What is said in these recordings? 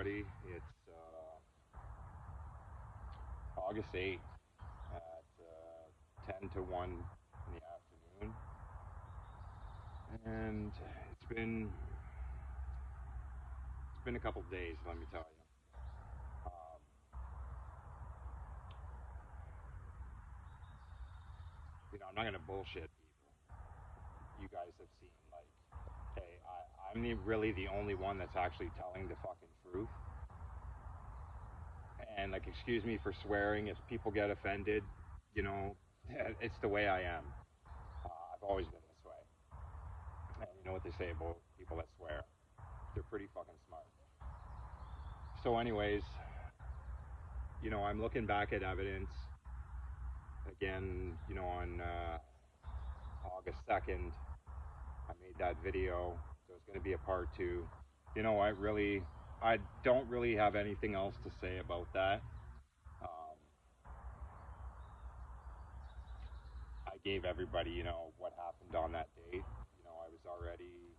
everybody. It's August 8th at 10 to 1 in the afternoon. And it's been a couple days, let me tell you. I'm not gonna bullshit people. You guys have seen, like, hey, I'm really the only one that's actually telling the fucking truth. And, like, excuse me for swearing if people get offended. You know, it's the way I am. I've always been this way. And you know what they say about people that swear? They're pretty fucking smart. So, anyways, I'm looking back at evidence again. On August 2nd, I made that video. So it's going to be a part two. I don't really have anything else to say about that. Um, I gave everybody, what happened on that date. I was already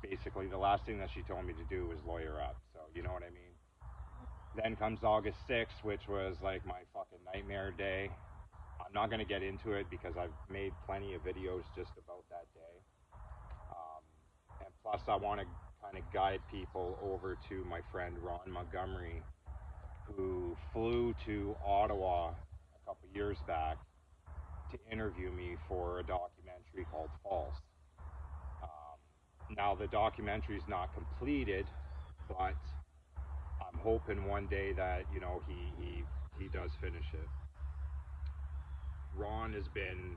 basically the last thing that she told me to do was lawyer up. So you know what I mean. Then comes August 6th, which was like my fucking nightmare day. I'm not going to get into it because I've made plenty of videos just about that day. And plus, I want to kind of guide people over to my friend Ron Montgomery, who flew to Ottawa a couple years back to interview me for a documentary called False. Now, the documentary is not completed, but I'm hoping one day that he does finish it. Ron has been.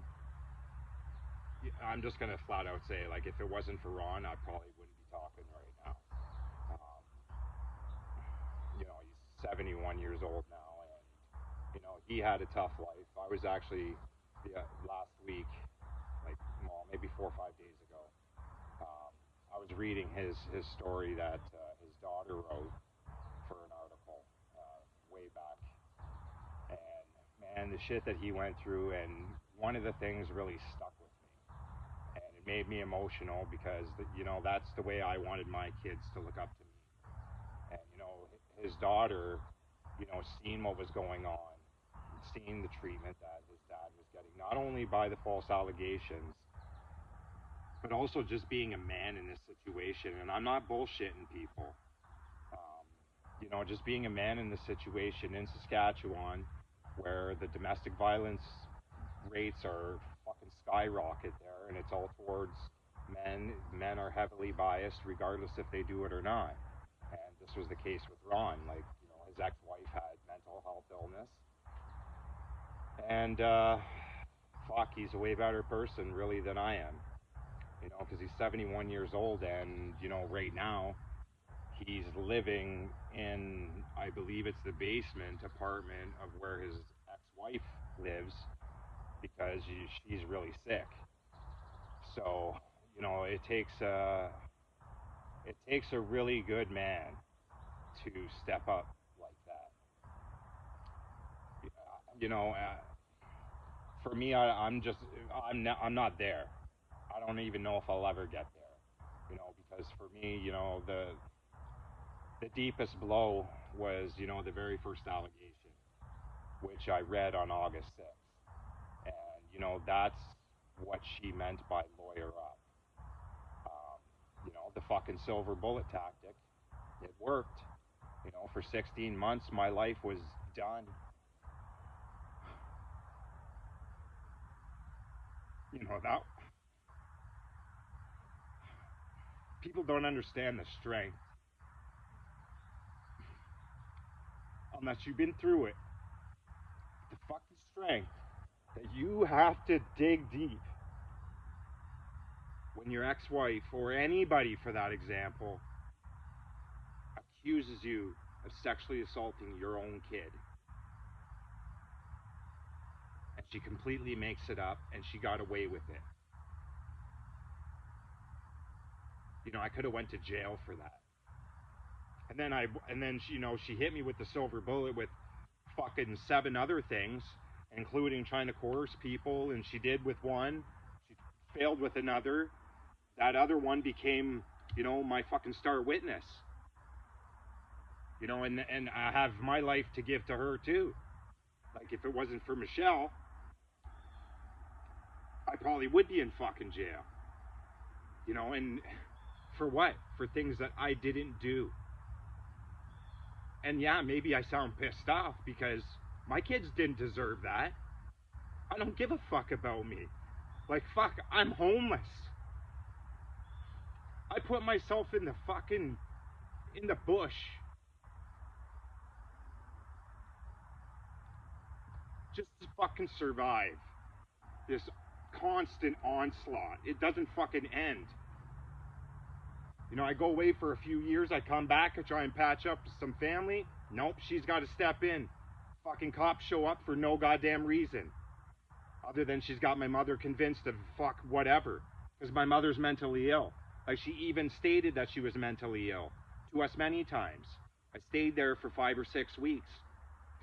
I'm just gonna flat out say, like, if it wasn't for Ron, I probably wouldn't be talking right now. Um, he's 71 years old now, and he had a tough life. I was actually last week, like, well, maybe 4 or 5 days ago. I was reading his story that his daughter wrote for an article way back, and man, the shit that he went through, and one of the things really stuck with me, and it made me emotional because that's the way I wanted my kids to look up to me, and his daughter, seeing what was going on, seeing the treatment that his dad was getting, not only by the false allegations, but also just being a man in this situation. And I'm not bullshitting people. Just being a man in this situation in Saskatchewan, where the domestic violence rates are fucking skyrocket there, and it's all towards men. Men are heavily biased, regardless if they do it or not. And this was the case with Ron. Like, his ex-wife had mental health illness, and he's a way better person, really, than I am. Because he's 71 years old, and right now he's living in, I believe it's the basement apartment of where his ex-wife lives, because she's really sick. So it takes a really good man to step up like that. For me, I'm not there. I don't even know if I'll ever get there. Because for me, the deepest blow was, the very first allegation, which I read on August 6th. And, that's what she meant by lawyer up. The fucking silver bullet tactic, it worked. For 16 months, my life was done. That people don't understand the strength unless you've been through it. The fucking strength that you have to dig deep when your ex-wife, or anybody for that example, accuses you of sexually assaulting your own kid, and she completely makes it up, and she got away with it. I could have went to jail for that. And then she hit me with the silver bullet with fucking 7 other things, including trying to coerce people, and she did with one, she failed with another. That other one became, my fucking star witness. You know, and I have my life to give to her too. Like if it wasn't for Michelle, I probably would be in fucking jail. You know, and for what? For things that I didn't do. And yeah, maybe I sound pissed off because my kids didn't deserve that. I don't give a fuck about me. Like, fuck, I'm homeless. I put myself in the fucking, in the bush just to fucking survive this constant onslaught. It doesn't fucking end. You know, I go away for a few years, I come back, I try and patch up some family. Nope, she's got to step in. Fucking cops show up for no goddamn reason. Other than she's got my mother convinced of fuck whatever. Because my mother's mentally ill. Like she even stated that she was mentally ill to us many times. I stayed there for 5 or 6 weeks.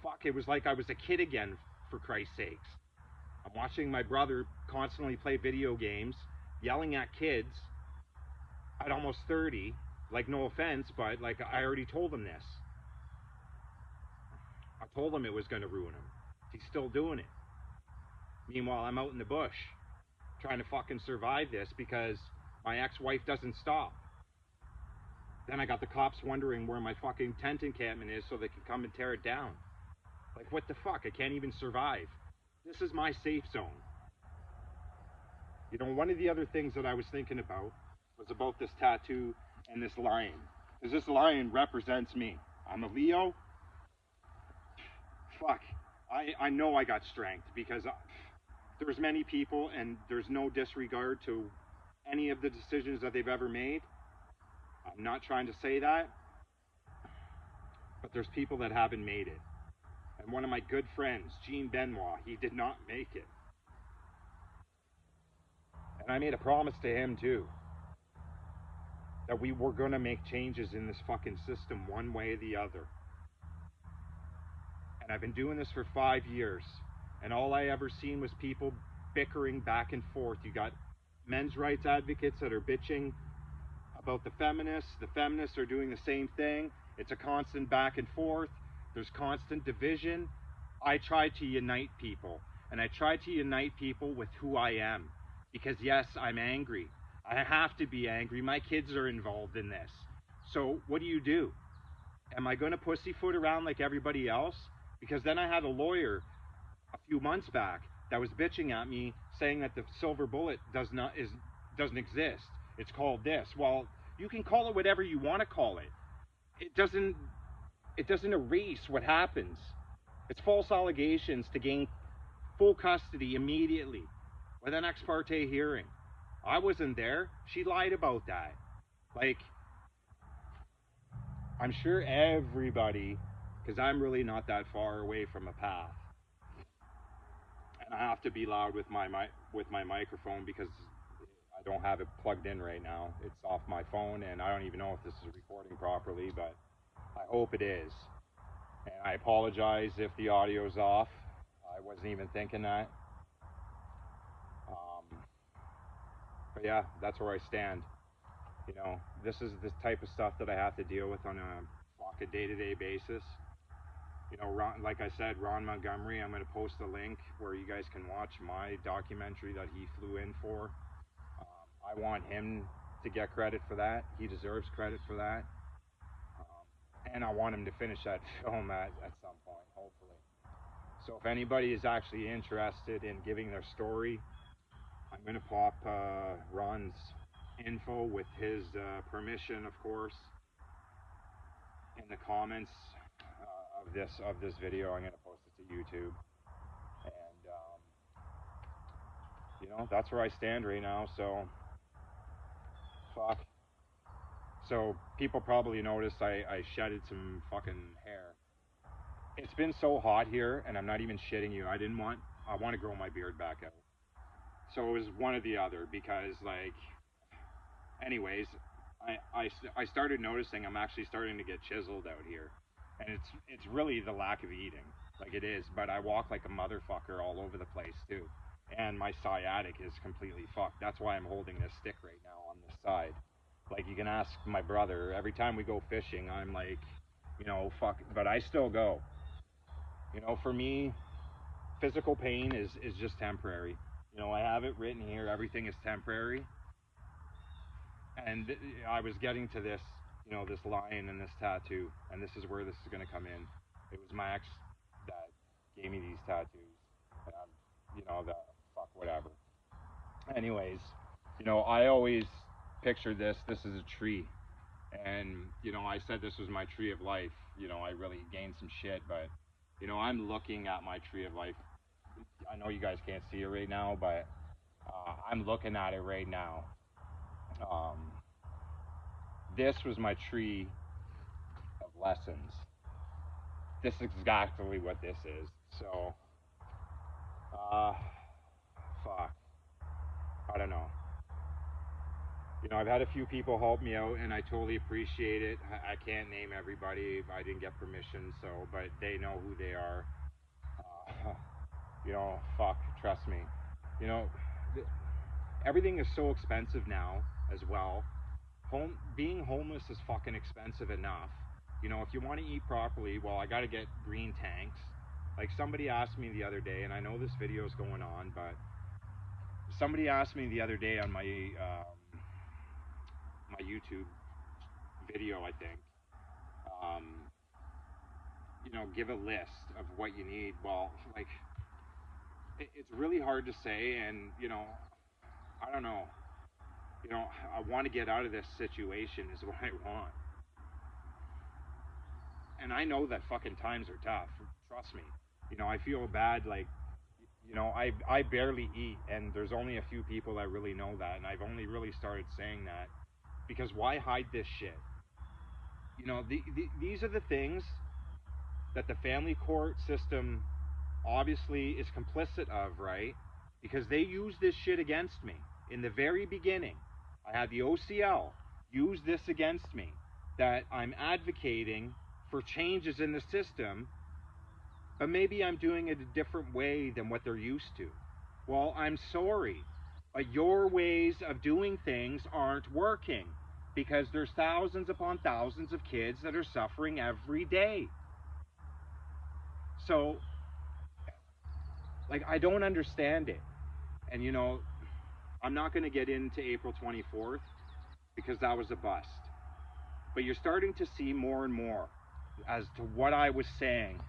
Fuck, it was like I was a kid again, for Christ's sakes. I'm watching my brother constantly play video games, yelling at kids at almost 30. Like, no offense, but like I already told him this. I told him it was going to ruin him. He's still doing it. Meanwhile, I'm out in the bush trying to fucking survive this because my ex-wife doesn't stop. Then I got the cops wondering where my fucking tent encampment is so they can come and tear it down. Like, what the fuck? I can't even survive. This is my safe zone. You know, one of the other things that I was thinking about was about this tattoo and this lion. Because this lion represents me. I'm a Leo. Fuck. I know I got strength because there's many people and there's no disregard to any of the decisions that they've ever made. I'm not trying to say that, but there's people that haven't made it. And one of my good friends, Gene Benoit, he did not make it. And I made a promise to him too, that we were going to make changes in this fucking system one way or the other. And I've been doing this for 5 years, and all I ever seen was people bickering back and forth. You got men's rights advocates that are bitching about the feminists. The feminists are doing the same thing. It's a constant back and forth. There's constant division. I try to unite people, and I try to unite people with who I am. Because yes, I'm angry. I have to be angry. My kids are involved in this. So what do? Am I going to pussyfoot around like everybody else? Because then I had a lawyer a few months back that was bitching at me saying that the silver bullet doesn't exist. It's called this. Well, you can call it whatever you want to call it. It doesn't erase what happens. It's false allegations to gain full custody immediately with an ex parte hearing. I wasn't there. She lied about that. Like, I'm sure everybody, because I'm really not that far away from a path, and I have to be loud with my microphone because I don't have it plugged in right now. It's off my phone, and I don't even know if this is recording properly, but I hope it is. And I apologize if the audio's off. I wasn't even thinking that. But yeah, that's where I stand. You know, this is the type of stuff that I have to deal with on a day-to-day basis. You know, like I said, Ron Montgomery, I'm going to post a link where you guys can watch my documentary that he flew in for. I want him to get credit for that. He deserves credit for that. And I want him to finish that film at some point, hopefully. So if anybody is actually interested in giving their story, I'm going to pop Ron's info with his permission, of course, in the comments of this video. I'm going to post it to YouTube, and you know, that's where I stand right now. So fuck. So people probably noticed I shedded some fucking hair. It's been so hot here, and I'm not even shitting you. I want to grow my beard back out. So it was one or the other because, like, anyways, I started noticing I'm actually starting to get chiseled out here, and it's really the lack of eating, like it is. But I walk like a motherfucker all over the place too, and my sciatic is completely fucked. That's why I'm holding this stick right now on this side. Like, you can ask my brother. Every time we go fishing, I'm like, You know, fuck, but I still go. You know, for me, physical pain is just temporary. You know, I have it written here. Everything is temporary. And I was getting to this, you know, this lion and this tattoo, and this is where this is going to come in. It was my ex that gave me these tattoos, and I'm, you know, the fuck whatever. Anyways, you know, I always pictured this. This is a tree, and you know, I said this was my tree of life. You know, I really gained some shit, but you know, I'm looking at my tree of life. I know you guys can't see it right now, but I'm looking at it right now. Um, this was my tree of lessons. This is exactly what this is. So, uh, fuck. I don't know. You know, I've had a few people help me out, and I totally appreciate it. I can't name everybody. I didn't get permission, so, but they know who they are. You know, fuck. Trust me. You know, everything is so expensive now as well. Being homeless is fucking expensive enough. You know, if you want to eat properly, well, I got to get green tanks. Like somebody asked me the other day, and I know this video is going on, but somebody asked me the other day on my YouTube video, I think, um, you know, give a list of what you need. Well, like it's really hard to say, and you know, I don't know. You know, I want to get out of this situation is what I want. And I know that fucking times are tough. Trust me. You know, I feel bad. Like, you know, I barely eat, and there's only a few people that really know that, and I've only really started saying that because why hide this shit? You know, these are the things that the family court system obviously is complicit of, right? Because they used this shit against me in the very beginning. I had the OCL use this against me that I'm advocating for changes in the system, but maybe I'm doing it a different way than what they're used to. Well, I'm sorry, but your ways of doing things aren't working because there's thousands upon thousands of kids that are suffering every day. So, like, I don't understand it. And, you know, I'm not going to get into April 24th because that was a bust. But you're starting to see more and more as to what I was saying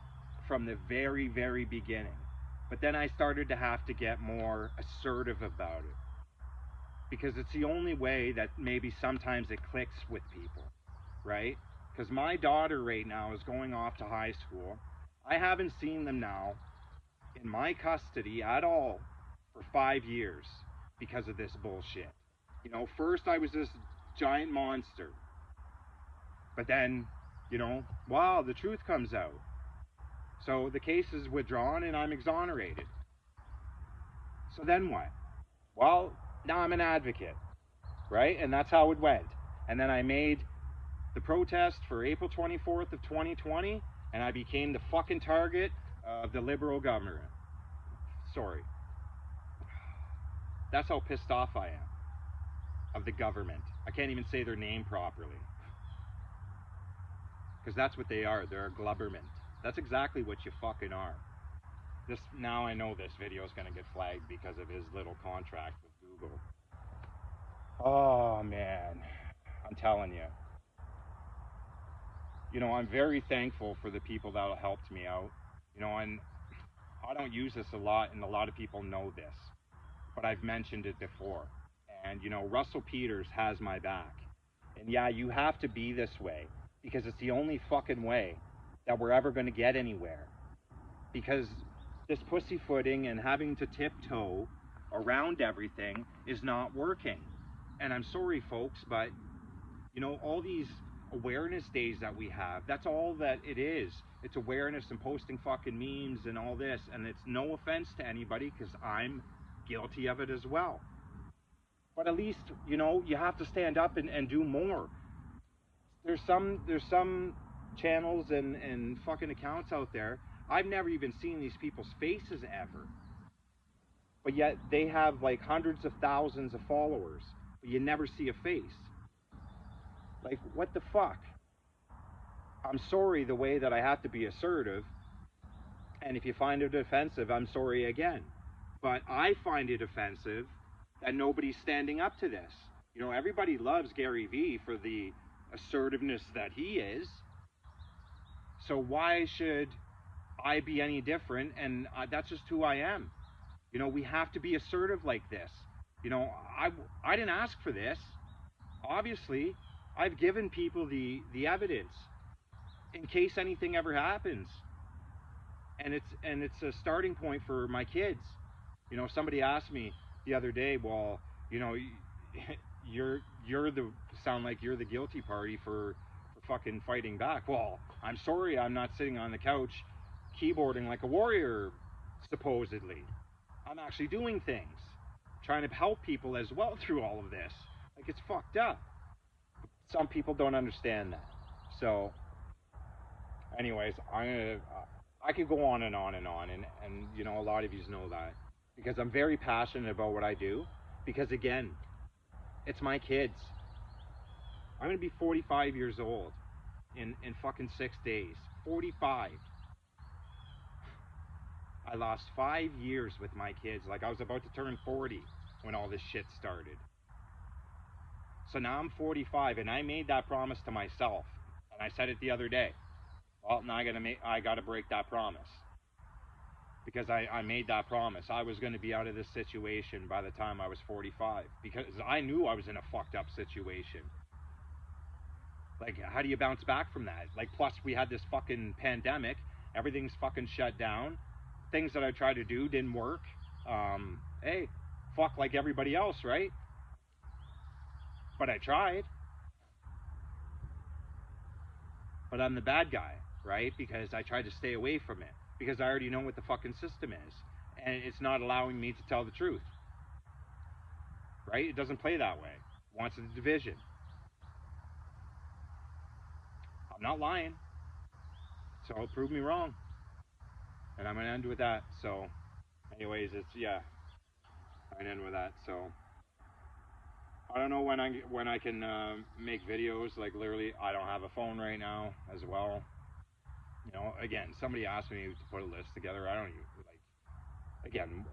from the very, very beginning. But then I started to have to get more assertive about it because it's the only way that maybe sometimes it clicks with people, right? Because my daughter right now is going off to high school. I haven't seen them now in my custody at all for 5 years because of this bullshit. You know, first I was this giant monster, but then, you know, wow, the truth comes out. So the case is withdrawn and I'm exonerated. So then what? Well, now I'm an advocate, right? And that's how it went. And then I made the protest for April 24th of 2020, and I became the fucking target of the liberal government. Sorry. That's how pissed off I am of the government. I can't even say their name properly. Because that's what they are. They're a glubberment. That's exactly what you fucking are. This now I know this video is going to get flagged because of his little contract with Google. Oh man, I'm telling you. You know, I'm very thankful for the people that helped me out. You know, and I don't use this a lot, and a lot of people know this, but I've mentioned it before. And you know, Russell Peters has my back. And yeah, you have to be this way because it's the only fucking way that we're ever going to get anywhere. Because this pussyfooting and having to tiptoe around everything is not working. And I'm sorry, folks, but you know, all these awareness days that we have, that's all that it is. It's awareness and posting fucking memes and all this. And it's no offense to anybody because I'm guilty of it as well. But at least, you know, you have to stand up and do more. There's some channels and fucking accounts out there. I've never even seen these people's faces ever. But yet they have like hundreds of thousands of followers. But you never see a face. Like, what the fuck? I'm sorry the way that I have to be assertive, and if you find it offensive, I'm sorry again. But I find it offensive that nobody's standing up to this. You know, everybody loves Gary Vee for the assertiveness that he is. So why should I be any different? And that's just who I am. You know, we have to be assertive like this. You know, I didn't ask for this. Obviously, I've given people the evidence in case anything ever happens. And it's a starting point for my kids. You know, somebody asked me the other day, well, you know, you're the sound like you're the guilty party for fucking fighting back. Well, I'm sorry, I'm not sitting on the couch keyboarding like a warrior, supposedly. I'm actually doing things, trying to help people as well through all of this. Like, it's fucked up. Some people don't understand that. So, anyways, I could go on and on and on, and you know, a lot of you know that because I'm very passionate about what I do. Because again, it's my kids. I'm gonna be 45 years old in fucking 6 days. 45. I lost 5 years with my kids. Like, I was about to turn 40 when all this shit started. So now I'm 45, and I made that promise to myself, and I said it the other day. Well, now I gotta break that promise. Because I made that promise. I was going to be out of this situation by the time I was 45. Because I knew I was in a fucked up situation. Like, how do you bounce back from that? Like, plus we had this fucking pandemic. Everything's fucking shut down. Things that I tried to do didn't work. Hey, fuck like everybody else, right? But I tried. But I'm the bad guy, right? Because I tried to stay away from it. Because I already know what the fucking system is. And it's not allowing me to tell the truth. Right? It doesn't play that way. It wants a division. I'm not lying. So prove me wrong. And I'm going to end with that. So, anyways, yeah, I'm going to end with that. So, I don't know when I can make videos. Like, literally, I don't have a phone right now as well. You know, again, somebody asked me to put a list together. I don't even, like, again,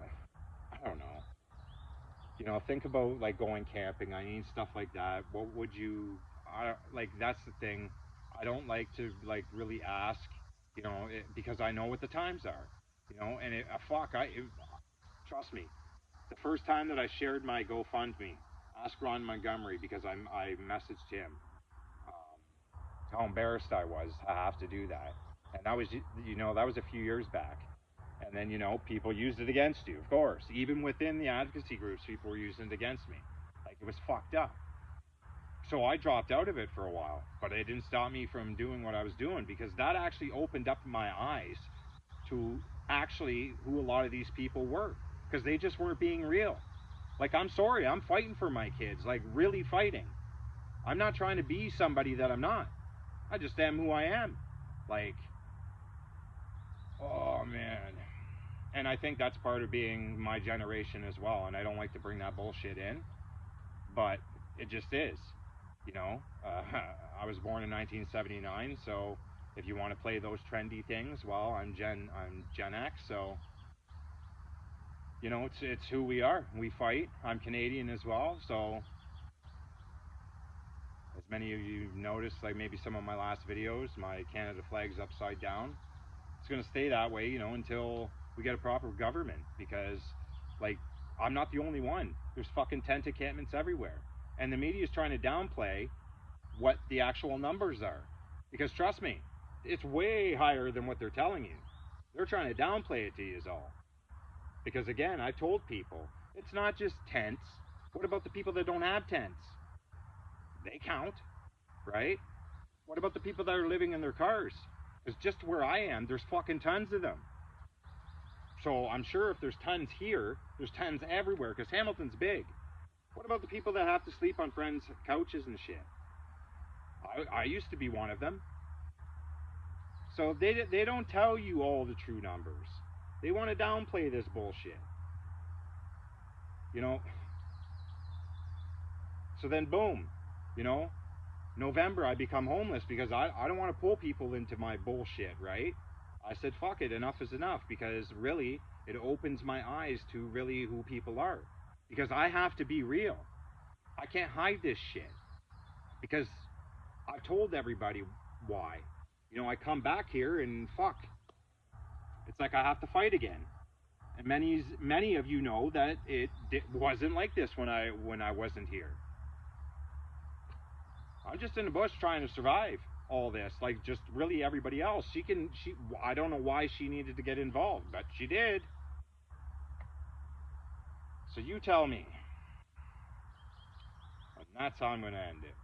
I don't know. You know, think about, like, going camping. I need stuff like that. What would you, like, that's the thing. I don't like to, like, really ask, you know, because I know what the times are. You know, and trust me, the first time that I shared my GoFundMe, ask Ron Montgomery, because I messaged him how embarrassed I was to have to do that. And that was, you know, that was a few years back. And then, you know, people used it against you, of course. Even within the advocacy groups, people were using it against me. Like, it was fucked up. So I dropped out of it for a while, but it didn't stop me from doing what I was doing, because that actually opened up my eyes to actually who a lot of these people were, because they just weren't being real. Like, I'm sorry, I'm fighting for my kids, like, really fighting. I'm not trying to be somebody that I'm not. I just am who I am. Like, oh man. And I think that's part of being my generation as well. And I don't like to bring that bullshit in, but it just is. You know, I was born in 1979, so if you want to play those trendy things, well, I'm Gen X, so you know, it's who we are. We fight. I'm Canadian as well, so as many of you noticed, like maybe some of my last videos, my Canada flag's upside down. It's going to stay that way, you know, until we get a proper government, because, like, I'm not the only one. There's fucking tent encampments everywhere. And the media is trying to downplay what the actual numbers are. Because trust me, it's way higher than what they're telling you. They're trying to downplay it to you all. Because again, I told people, it's not just tents. What about the people that don't have tents? They count, right? What about the people that are living in their cars? Because just where I am, there's fucking tons of them. So I'm sure if there's tons here, there's tons everywhere, because Hamilton's big. What about the people that have to sleep on friends' couches and shit? I used to be one of them. So they don't tell you all the true numbers. They want to downplay this bullshit. You know? So then boom, you know? November, I become homeless because I don't want to pull people into my bullshit, right? I said, fuck it, enough is enough, because really, it opens my eyes to really who people are. Because I have to be real. I can't hide this shit. Because I've told everybody why. I come back here and fuck. It's like I have to fight again. And many of you know that it wasn't like this when I wasn't here. I'm just in the bush trying to survive all this, like just really everybody else. She I don't know why she needed to get involved, but she did. So you tell me. And that's how I'm going to end it.